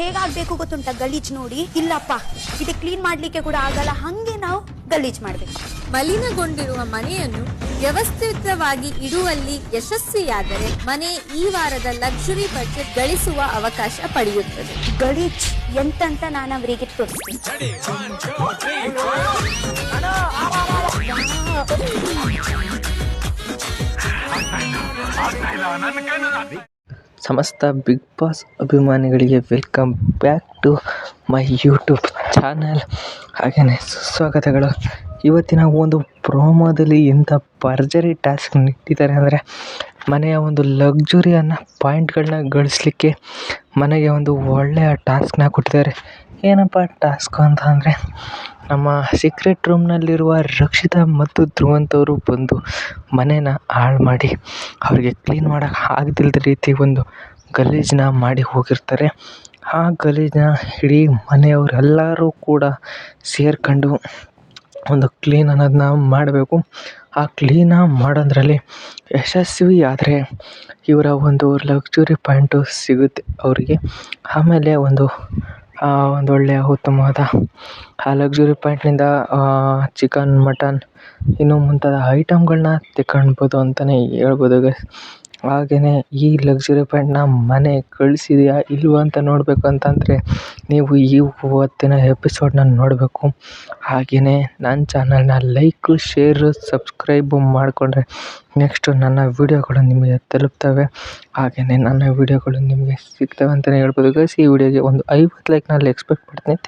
ಹೇಗಾಗ್ಬೇಕು ಗೊತ್ತುಂಟ ಗಲೀಜ್ ನೋಡಿ. ಇಲ್ಲಪ್ಪ ಇದು ಕ್ಲೀನ್ ಮಾಡ್ಲಿಕ್ಕೆ ಕೂಡ ಆಗಲ್ಲ, ಹಂಗೆ ನಾವು ಗಲೀಜ್ ಮಾಡ್ಬೇಕು. ಮಲಿನಗೊಂಡಿರುವ ಮನೆಯನ್ನು ವ್ಯವಸ್ಥಿತವಾಗಿ ಇಡುವಲ್ಲಿ ಯಶಸ್ವಿಯಾದರೆ ಮನೆ ಈ ವಾರದ ಲಕ್ಸುರಿ ಬಜೆಟ್ ಗಳಿಸುವ ಅವಕಾಶ ಪಡೆಯುತ್ತದೆ. ಗಲೀಜ್ ಎಂತಂತ ನಾನು ಅವರಿಗೆ ತೋರಿಸ್ತೀನಿ. ಸಮಸ್ತ ಬಿಗ್ ಬಾಸ್ ಅಭಿಮಾನಿಗಳಿಗೆ welcome back to my YouTube channel. ಹಾಗೆಯೇ ಸುಸ್ವಾಗತಗಳು. ಇವತ್ತಿನ ಒಂದು ಪ್ರೋಮೋದಲ್ಲಿ ಇಂಥ ಭರ್ಜರಿ ಟಾಸ್ಕ್ ನೀಡಿದ್ದಾರೆ ಅಂದರೆ ಮನೆಯ ಒಂದು ಲಕ್ಸುರಿಯನ್ನು ಪಾಯಿಂಟ್ಗಳನ್ನ ಗಳಿಸ್ಲಿಕ್ಕೆ ಮನೆಗೆ ಒಂದು ಒಳ್ಳೆಯ ಟಾಸ್ಕ್ನ ಕೊಟ್ಟಿದ್ದಾರೆ. ಏನಪ್ಪ ಟಾಸ್ಕ್ ಅಂತ ಅಂದರೆ, ನಮ್ಮ ಸೀಕ್ರೆಟ್ ರೂಮ್ನಲ್ಲಿರುವ ರಕ್ಷಿತಾ ಮತ್ತು ಧ್ರುವಂತವರು ಬಂದು ಮನೇನ ಹಾಳು ಮಾಡಿ ಅವರಿಗೆ ಕ್ಲೀನ್ ಮಾಡೋಕ್ಕೆ ಆಗದಿಲ್ಲದ ರೀತಿ ಒಂದು ಗಲೀಜನ್ನ ಮಾಡಿ ಹೋಗಿರ್ತಾರೆ. ಆ ಗಲೀಜನ್ನ ಇಡೀ ಮನೆಯವರೆಲ್ಲರೂ ಕೂಡ ಸೇರ್ಕೊಂಡು ಒಂದು ಕ್ಲೀನ್ ಅನ್ನೋದನ್ನ ಮಾಡಬೇಕು. ಆ ಕ್ಲೀನ ಮಾಡೋದ್ರಲ್ಲಿ ಯಶಸ್ವಿ ಆದರೆ ಇವರ ಒಂದು ಲಕ್ಸುರಿ ಪಾಯಿಂಟು ಸಿಗುತ್ತೆ ಅವರಿಗೆ. ಆಮೇಲೆ ಒಂದೊಳ್ಳೆಯ ಉತ್ತಮವಾದ ಆ ಲಕ್ಸುರಿ ಪಾಯಿಂಟ್ನಿಂದ ಚಿಕನ್, ಮಟನ್ ಇನ್ನೂ ಮುಂತಾದ ಐಟಮ್ಗಳನ್ನ ತಗೊಳ್ಬೋದು ಅಂತಲೇ ಹೇಳ್ಬೋದು ಗೈಸ್. ಹಾಗೆಯೇ ಈ ಲಕ್ಸುರಿ ಪಾಯಿಂಟ್ನ ಮನೆ ಕಳಿಸಿದೆಯಾ ಇಲ್ವಾ ಅಂತ ನೋಡಬೇಕು ಅಂತಂದರೆ ನೀವು ಇವತ್ತಿನ ಎಪಿಸೋಡನ್ನ ನೋಡಬೇಕು. ಹಾಗೆಯೇ ನನ್ನ ಚಾನಲ್ನ ಲೈಕು, ಶೇರು, ಸಬ್ಸ್ಕ್ರೈಬು ಮಾಡಿಕೊಂಡ್ರೆ ನೆಕ್ಸ್ಟು ನನ್ನ ವೀಡಿಯೋಗಳು ನಿಮಗೆ ತಲುಪ್ತವೆ. ಹಾಗೆಯೇ ನನ್ನ ವೀಡಿಯೋಗಳು ನಿಮಗೆ ಸಿಗ್ತವೆ ಅಂತಲೇ ಹೇಳ್ಬೋದು ಗೈಸ್. ಈ ವಿಡಿಯೋಗೆ ಒಂದು 50 ಲೈಕ್ನಲ್ಲಿ ಎಕ್ಸ್ಪೆಕ್ಟ್ ಮಾಡ್ತೀನಿ.